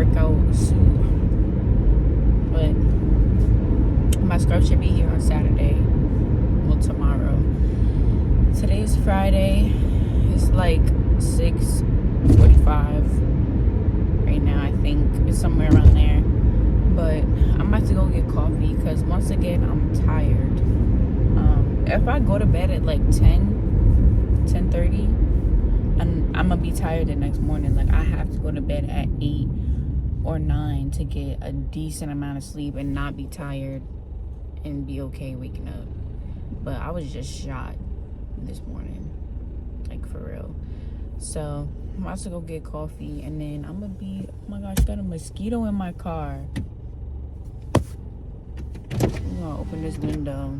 workout suit. But my scrub should be here on Saturday. Well, tomorrow. Today's Friday. It's like 6:45 right now, I think. It's somewhere around there. But I'm about to go get coffee because once again, I'm tired. If I go to bed at like 10:30, I'm gonna be tired the next morning. Like, I have to go to bed at 8 or 9 to get a decent amount of sleep and not be tired and be okay waking up. But I was just shot this morning, like, for real. So I'm about to go get coffee, and then I'm gonna be, oh my gosh, got a mosquito in my car. I'm gonna open this window.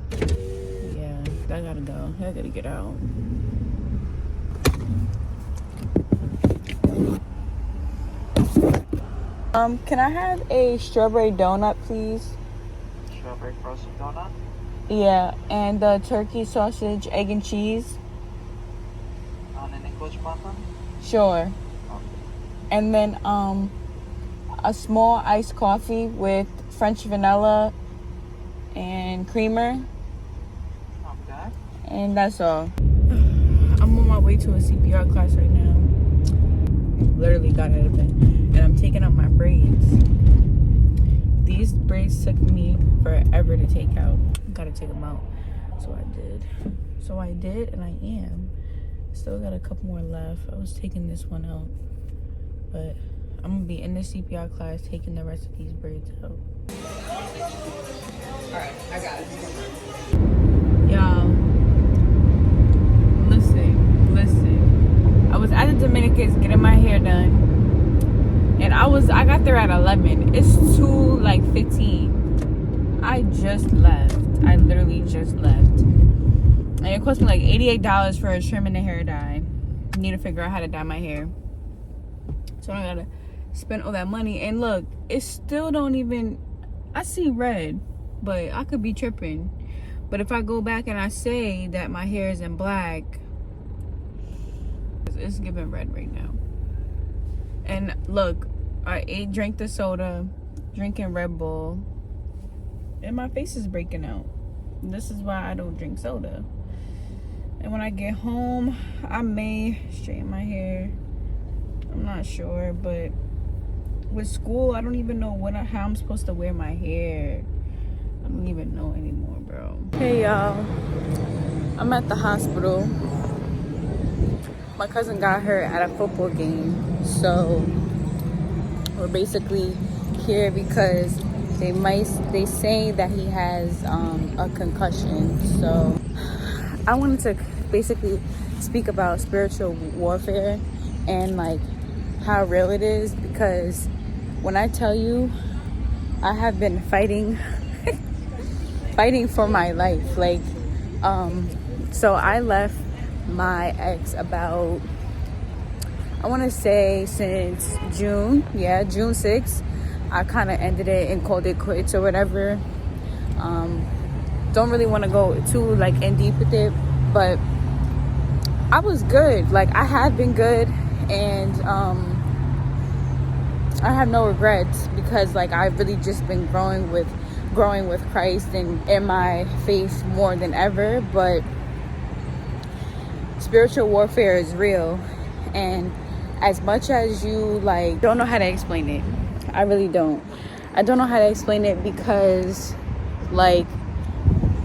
Yeah, I gotta go. I gotta get out. Can I have a strawberry donut, please? Strawberry frosted donut? Yeah, and the turkey sausage, egg and cheese. On an English muffin? Sure. Okay. And then a small iced coffee with French vanilla and creamer. Okay. And that's all. I'm on my way to a CPR class right now. Literally got out of bed. And I'm taking out my braids. These braids took me forever to take out. Gotta take them out. So I did, and I am. Still got a couple more left. I was taking this one out. But I'm gonna be in the CPR class taking the rest of these braids out. Alright, I got it. Y'all, listen. I was at the Dominicans getting my hair done. And I got there at 11. It's 2:15. I just left. I literally just left. And it cost me like $88 for a trim and a hair dye. Need to figure out how to dye my hair. So I gotta spend all that money. And look, it still don't even, I see red, but I could be tripping. But if I go back and I say that my hair is in black, it's giving red right now. And look, I drank the soda, drinking Red Bull, and my face is breaking out. This is why I don't drink soda. And when I get home, I may straighten my hair. I'm not sure, but with school, I don't even know how I'm supposed to wear my hair. I don't even know anymore, bro. Hey, y'all. I'm at the hospital. My cousin got hurt at a football game, so we're basically here because they say that he has a concussion. So I wanted to basically speak about spiritual warfare and like how real it is, because when I tell you, I have been fighting for my life. Like, so I left my ex about, I want to say since June 6th. I kind of ended it and called it quits or whatever. Don't really want to go too like in deep with it, but I was good. Like, I have been good, and I have no regrets, because like I've really just been growing with Christ and in my faith more than ever. But spiritual warfare is real, and as much as you like don't know how to explain it, I really don't. I don't know how to explain it, because like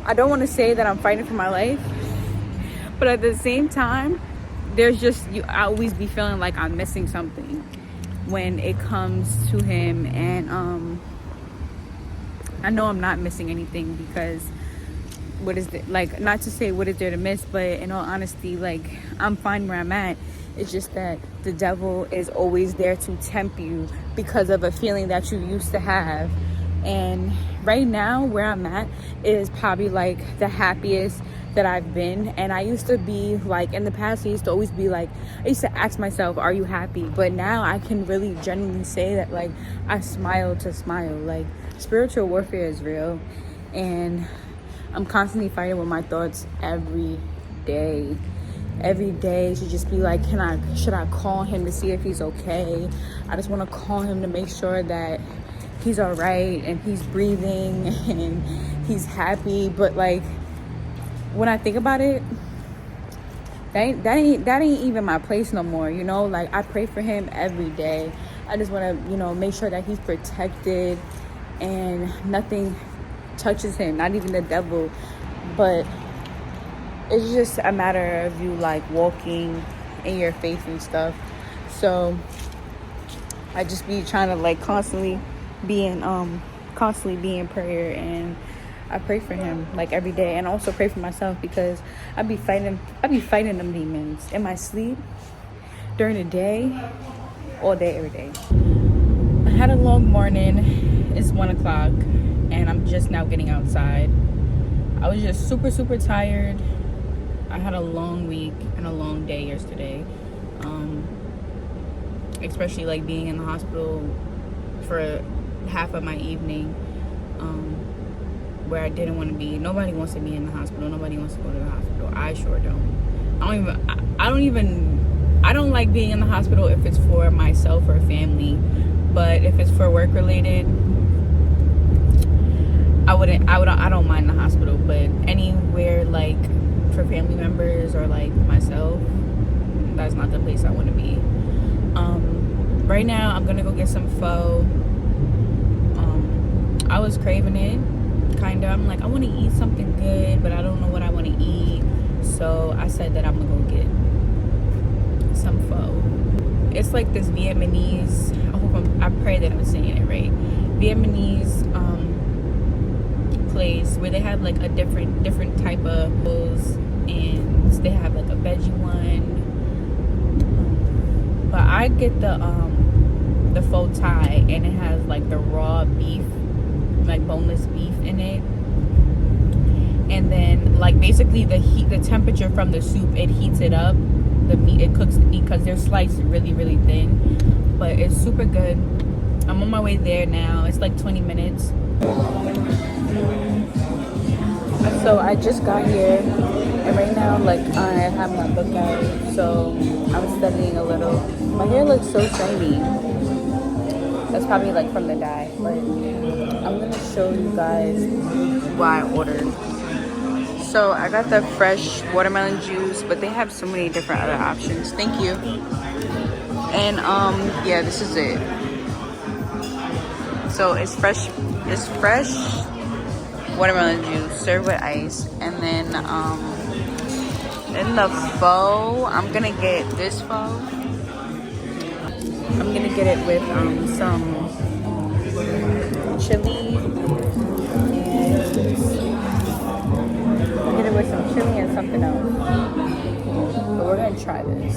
I don't want to say that I'm fighting for my life, but at the same time, there's just, I always be feeling like I'm missing something when it comes to him. And I know I'm not missing anything, because what is it, like, not to say what is there to miss, but in all honesty, like, I'm fine where I'm at. It's just that the devil is always there to tempt you because of a feeling that you used to have. And right now, where I'm at is probably like the happiest that I've been. And I used to be like, in the past, I used to always be like, I used to ask myself, are you happy? But now I can really genuinely say that, like, I smile to smile. Like, spiritual warfare is real, and I'm constantly fighting with my thoughts every day. every day to just be like, should I call him to see if he's okay? I just want to call him to make sure that he's all right and he's breathing and he's happy. But like, when I think about it, that ain't even my place no more, you know? Like, I pray for him every day. I just want to, you know, make sure that he's protected and nothing touches him, not even the devil. But it's just a matter of you like walking in your faith and stuff. So I just be trying to like constantly be in prayer, and I pray for him like every day, and also pray for myself, because I be fighting them demons in my sleep, during the day, all day, every day. I had a long morning. It's 1 o'clock and I'm just now getting outside. I was just super tired. I had a long week and a long day yesterday, especially like being in the hospital for half of my evening, where I didn't want to be. Nobody wants to be in the hospital. Nobody wants to go to the hospital. I sure don't. I don't like being in the hospital if it's for myself or family, but if it's for work related, I don't mind the hospital. But anywhere like for family members or like myself, that's not the place I want to be. Right now I'm gonna go get some pho. I was craving it, kinda. I'm like, I want to eat something good, but I don't know what I want to eat. So I said that I'm gonna go get some pho. It's like this Vietnamese, I pray that I'm saying it right, Vietnamese place where they have like a different type of pho's, and they have like a veggie one. But I get the pho Thai, and it has like the raw beef, like boneless beef in it. And then like basically the temperature from the soup, it heats it up. The meat, it cooks the meat, because they're sliced really thin. But it's super good. I'm on my way there now. It's like 20 minutes. So I just got here, and right now like I have my book out, so I'm studying a little. My hair looks so shiny. That's probably like from the dye, but I'm gonna show you guys what I ordered. So I got the fresh watermelon juice, but they have so many different other options. Thank you. And yeah, this is it. So it's fresh watermelon juice served with ice. And then in the pho, I'm gonna get this pho. I'm gonna get it with some chili, and get it with some chili and something else. But we're gonna try this.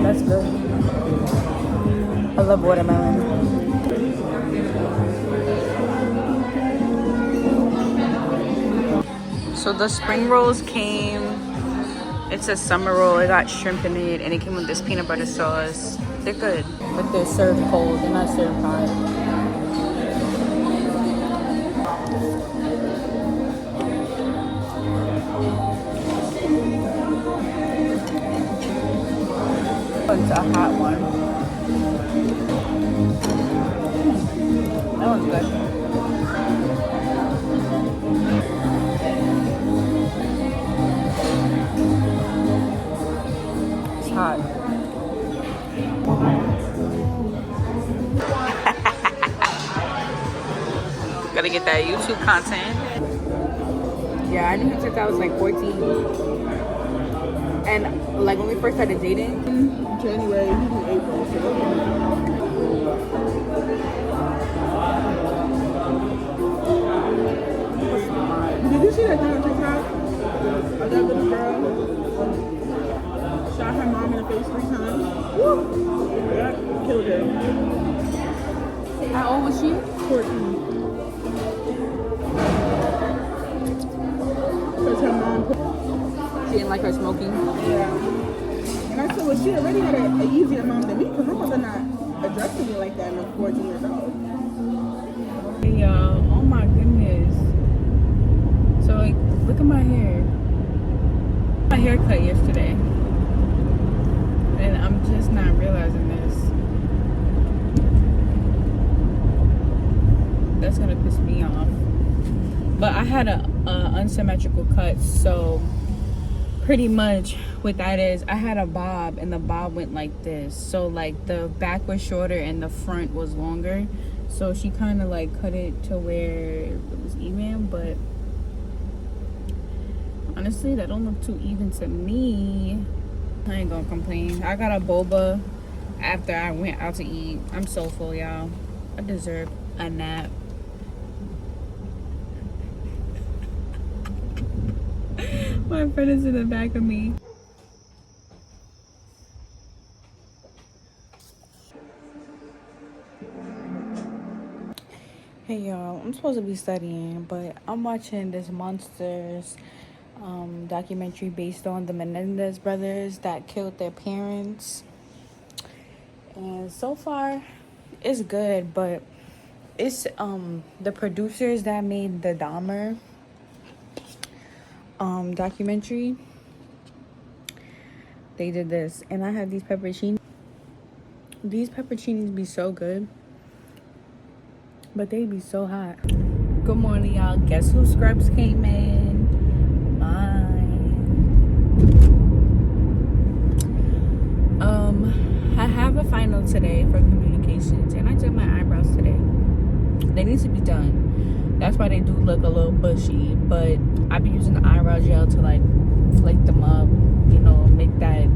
That's good. I love watermelon. So the spring rolls came. It's a summer roll. It got shrimp in it, and it came with this peanut butter sauce. They're good, but they're served cold. They're not served hot. It's a hot one. That one's good. It's hot. Gotta get that YouTube content. Yeah, I knew him since I was like 14. And like when we first started dating, January, April. Did you see that thing on TikTok? Of that little girl shot her mom in the face 3 times. Woo! That killed her. how old was she? 14. Because her mom put... She didn't like her smoking. Yeah. And I said, well, she already had a easier mom than me because my mother not addressing me like that when I'm 14 years old. Hey y'all, oh my goodness. So like, look at my hair. My haircut yesterday. And I'm just not realizing this. That's gonna piss me off. But I had a unsymmetrical cut, so pretty much what that is, I had a bob and the bob went like this. So like the back was shorter and the front was longer. So she kind of like cut it to where it was even, but honestly that don't look too even to me. I ain't gonna complain. I got a boba after I went out to eat. I'm so full, y'all. I deserve a nap. My friend is in the back of me. Hey y'all, I'm supposed to be studying, but I'm watching this Monsters documentary based on the Menendez brothers that killed their parents. And so far, it's good, but it's the producers that made the Dahmer documentary. They did this, and I have these pepperoncinis. These pepperoncinis be so good, but they be so hot. Good morning, y'all. Guess who scrubs came in? I have a final today for communications, and I did my eyebrows today. They need to be done. That's why they do look a little bushy, but I be using the eyebrow gel to like flake them up, you know, make that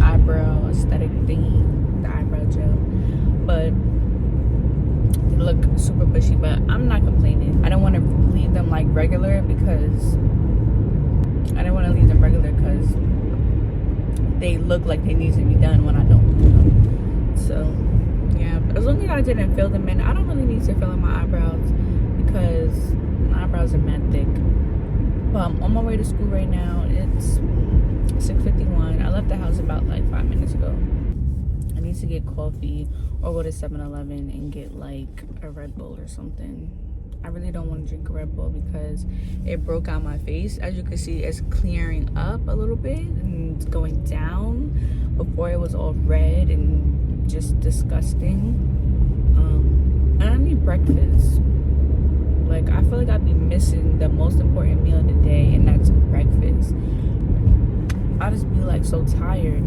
eyebrow aesthetic thingy, the eyebrow gel. But they look super bushy, but I'm not complaining. I don't want to leave them like regular because they look like they need to be done when I don't do them. So yeah, as long as I didn't fill them in, I don't really need to fill in my eyebrows because my eyebrows are mad thick. But I'm on my way to school right now. It's 6:51. I left the house about like 5 minutes ago. I need to get coffee or go to 7-Eleven and get like a Red Bull or something. I really don't want to drink a Red Bull because it broke out my face. As you can see, it's clearing up a little bit and it's going down. Before it was all red and just disgusting. And I need breakfast. Like, I feel like I'd be missing the most important meal of the day, and that's breakfast. I just be like so tired.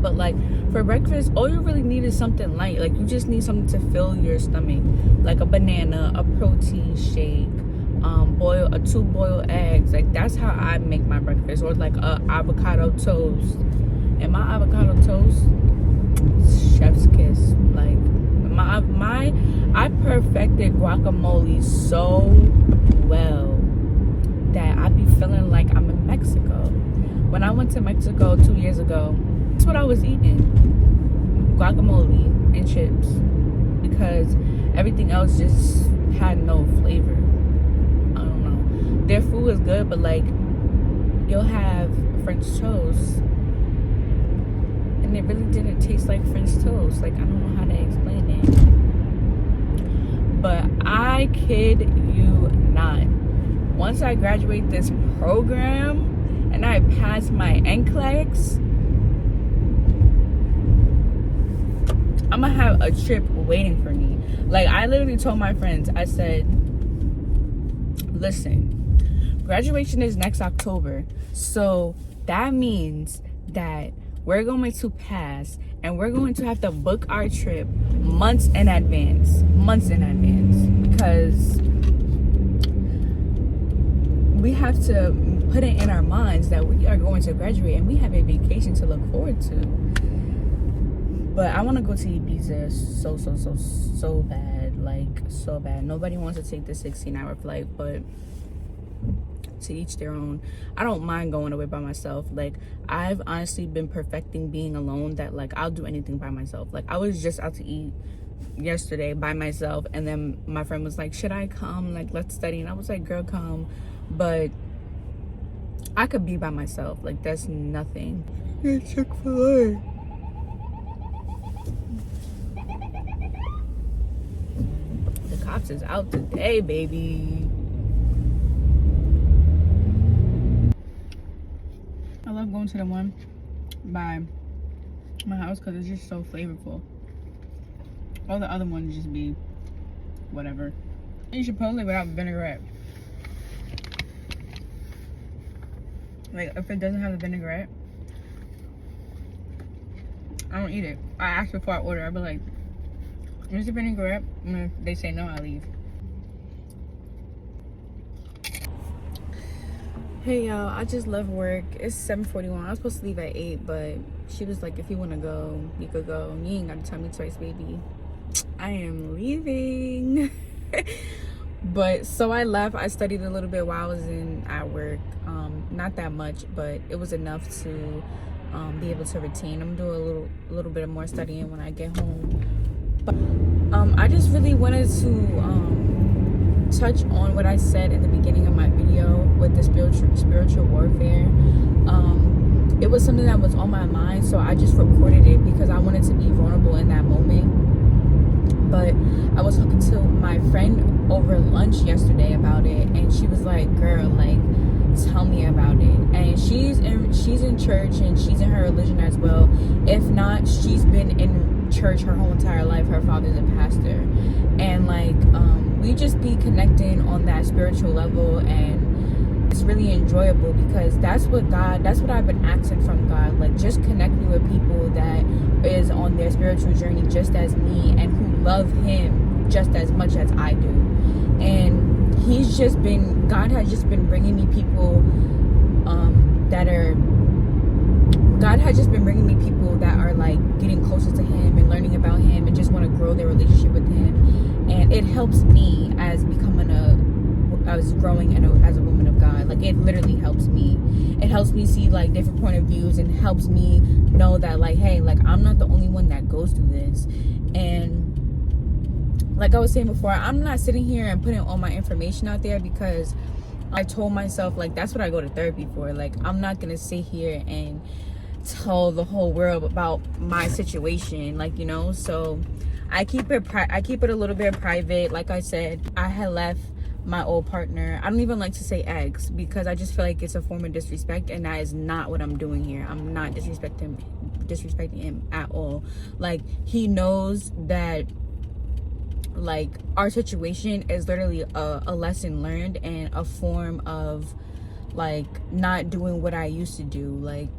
But like for breakfast, all you really need is something light. Like you just need something to fill your stomach, like a banana, a protein shake, boil 2 boiled eggs. Like that's how I make my breakfast. Or like a avocado toast. And my avocado toast, chef's kiss. Like I perfected guacamole so well that I be feeling like I'm in Mexico. When I went to Mexico 2 years ago, that's what I was eating, guacamole and chips, because everything else just had no flavor. I don't know, their food was good, but like you'll have French toast and it really didn't taste like French toast. Like I don't know how to explain it, but I kid you not, once I graduate this program and I pass my NCLEX, I'm gonna have a trip waiting for me. Like I literally told my friends, I said, listen, graduation is next October, so that means that we're going to pass and we're going to have to book our trip months in advance, because we have to put it in our minds that we are going to graduate and we have a vacation to look forward to. But I want to go to Ibiza so bad, like so bad. Nobody wants to take the 16-hour flight, but to each their own. I don't mind going away by myself. Like I've honestly been perfecting being alone, that like I'll do anything by myself. Like I was just out to eat yesterday by myself, and then my friend was like, should I come, like let's study? And I was like, girl, come. But I could be by myself, like that's nothing. It's Chick-fil-A. The cops is out today, baby. I love going to the one by my house because it's just so flavorful. All the other ones just be whatever. You should Chipotle without vinaigrette. Like, if it doesn't have the vinaigrette, I don't eat it. I ask before I order. I'll be like, "Where's the vinaigrette?" And if they say no, I leave. Hey y'all, I just left work. It's 7:41. I was supposed to leave at 8, but she was like, if you want to go, you could go. You ain't got to tell me twice, baby. I am leaving. But so I left. I studied a little bit while I was at work. Not that much, but it was enough to be able to retain. I'm doing a little bit of more studying when I get home. But I just really wanted to touch on what I said in the beginning of my video with the spiritual warfare. It was something that was on my mind, so I just recorded it because I wanted to be vulnerable in that moment. But I was talking to my friend over lunch yesterday about it, and she was like, "Girl, like, tell me about it." And she's in church, and she's in her religion as well. If not, she's been in church her whole entire life. Her father's a pastor, and like we just be connecting on that spiritual level, and it's really enjoyable because that's what I've been asking from God. Like, just connect me with people that is on their spiritual journey just as me and who love Him just as much as I do. And God has just been bringing me people that are like getting closer to Him and learning about Him and just want to grow their relationship with Him. And it helps me as growing as a woman of God. Like, it literally helps me. It helps me see like different point of views and helps me know that like, hey, like, I'm not the only one that goes through this. And like I was saying before, I'm not sitting here and putting all my information out there because I told myself, like, that's what I go to therapy for. Like, I'm not gonna sit here and tell the whole world about my situation, like, you know. So I keep it a little bit private. Like I said, I had left my old partner. I don't even like to say ex because I just feel like it's a form of disrespect, and that is not what I'm doing here. I'm not disrespecting him at all. Like, he knows that like our situation is literally a lesson learned and a form of like not doing what I used to do, like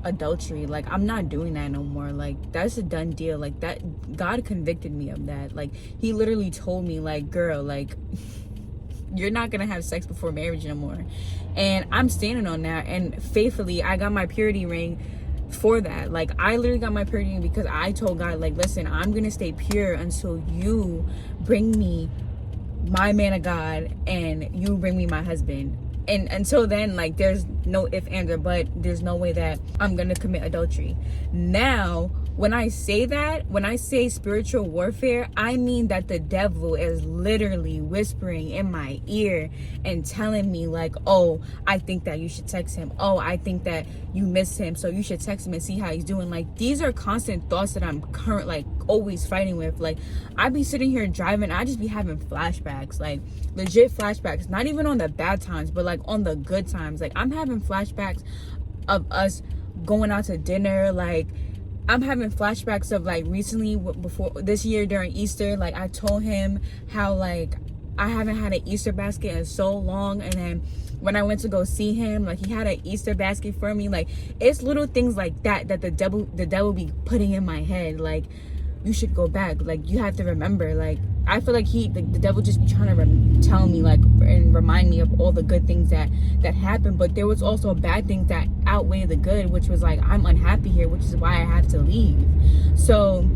adultery. Like, I'm not doing that no more. Like, that's a done deal. Like, that God convicted me of that. Like, He literally told me, like, girl, like, you're not gonna have sex before marriage no more. And I'm standing on that, and faithfully I got my purity ring for that. Like, I literally got my purity ring because I told God, like, listen, I'm gonna stay pure until you bring me my man of God and you bring me my husband. And until then, like, there's no if, and, or but. There's no way that I'm gonna commit adultery. Now, when I say spiritual warfare, I mean that the devil is literally whispering in my ear and telling me, like, oh, I think that you should text him. Oh, I think that you miss him, so you should text him and see how he's doing. Like, these are constant thoughts that I'm always fighting with. Like, I be sitting here driving, I just be having flashbacks, like legit flashbacks, not even on the bad times, but like on the good times. Like, I'm having flashbacks of us going out to dinner. Like, I'm having flashbacks of like recently, before this year during Easter, like I told him how like I haven't had an Easter basket in so long, and then when I went to go see him, like, he had an Easter basket for me. Like, it's little things like that the devil be putting in my head, like, you should go back, like, you have to remember. Like, I feel like the devil just be trying to tell me, like, and remind me of all the good things that happened, but there was also bad things that outweigh the good, which was like, I'm unhappy here, which is why I had to leave. So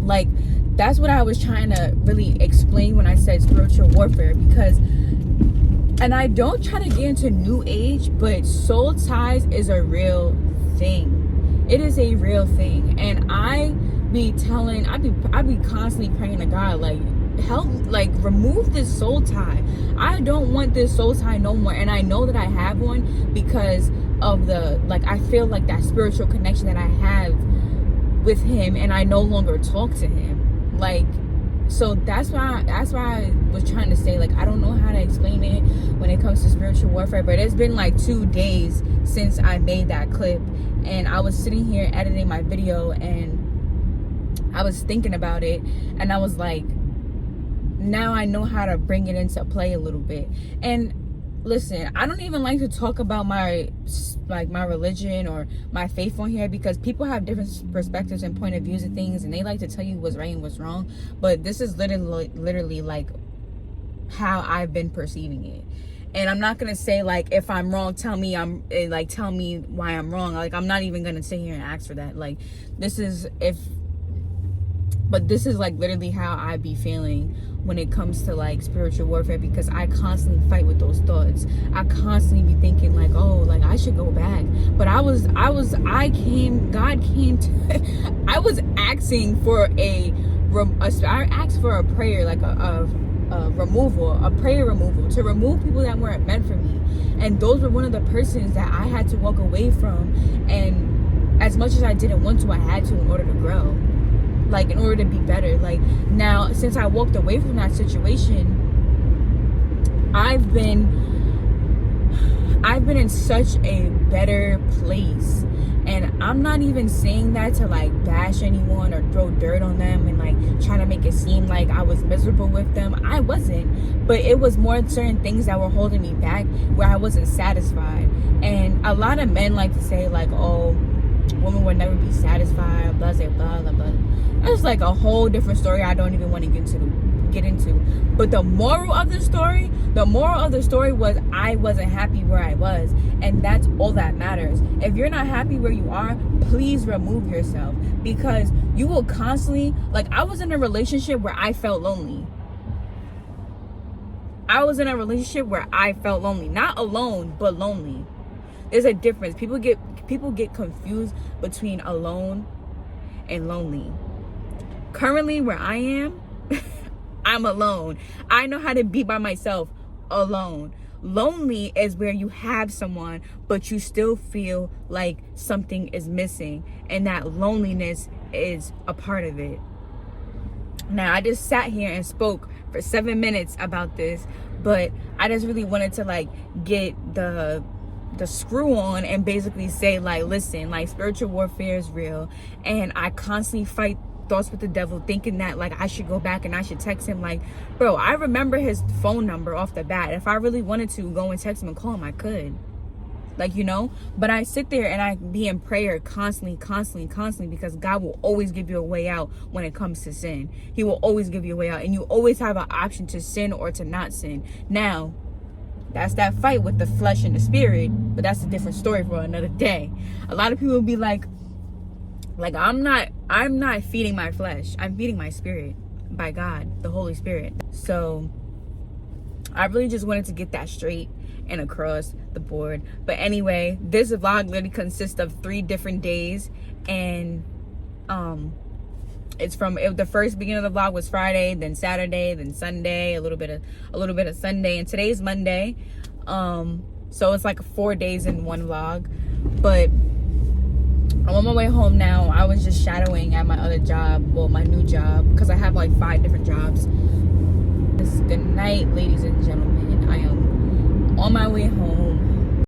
like, that's what I was trying to really explain when I said spiritual warfare, because, and I don't try to get into new age, but soul ties is a real thing. It is a real thing. And I be constantly praying to God, like, help, like, remove this soul tie. I don't want this soul tie no more. And I know that I have one because of the, like, I feel like that spiritual connection that I have with him, and I no longer talk to him. Like, so that's why I was trying to say, like, I don't know how to explain it when it comes to spiritual warfare, but it's been like 2 days since I made that clip, and I was sitting here editing my video, and I was thinking about it, and I was like, now I know how to bring it into play a little bit. And listen, I don't even like to talk about my religion or my faith on here, because people have different perspectives and point of views of things, and they like to tell you what's right and what's wrong. But this is literally like how I've been perceiving it. And I'm not gonna say, like, if I'm wrong, tell me why I'm wrong. Like, I'm not even gonna sit here and ask for that. Like, this is like literally how I be feeling when it comes to like spiritual warfare, because I constantly fight with those thoughts. I constantly be thinking like, oh, like I should go back. But I was asking for I asked for a prayer, like a prayer removal, to remove people that weren't meant for me. And those were one of the persons that I had to walk away from. And as much as I didn't want to, I had to, in order to grow. Like, in order to be better. Like, now, since I walked away from that situation, I've been in such a better place. And I'm not even saying that to like bash anyone or throw dirt on them and like trying to make it seem like I was miserable with them. I wasn't. But it was more certain things that were holding me back, where I wasn't satisfied. And a lot of men like to say like, oh, women will never be satisfied, blah blah blah blah. That's like a whole different story I don't even want to get into. But the moral of the story was, I wasn't happy where I was, and that's all that matters. If you're not happy where you are, please remove yourself, because you will constantly, like, I was in a relationship where I felt lonely. Not alone, but lonely. There's a difference. People get confused between alone and lonely. Currently, where I am, I'm alone. I know how to be by myself alone. Lonely is where you have someone, but you still feel like something is missing, and that loneliness is a part of it. Now, I just sat here and spoke for 7 minutes about this, but I just really wanted to like get the screw on and basically say, like, listen, like, spiritual warfare is real, and I constantly fight thoughts with the devil, thinking that like I should go back and I should text him. Like, bro, I remember his phone number off the bat. If I really wanted to go and text him and call him, I could, like, you know. But I sit there and I be in prayer constantly, because God will always give you a way out when it comes to sin. He will always give you a way out, and you always have an option to sin or to not sin. Now, that's that fight with the flesh and the spirit, but that's a different story for another day. A lot of people will be like I'm not feeding my flesh. I'm feeding my spirit by God, the Holy Spirit. So I really just wanted to get that straight and across the board. But anyway, this vlog literally consists of 3 different days, and it's from the first beginning of the vlog was Friday, then Saturday, then Sunday, a little bit of Sunday, and today's Monday. So it's like 4 days in one vlog. But I'm on my way home now. I was just shadowing at my other job, well, my new job, because I have like 5 different jobs. Good night, ladies and gentlemen. I am on my way home.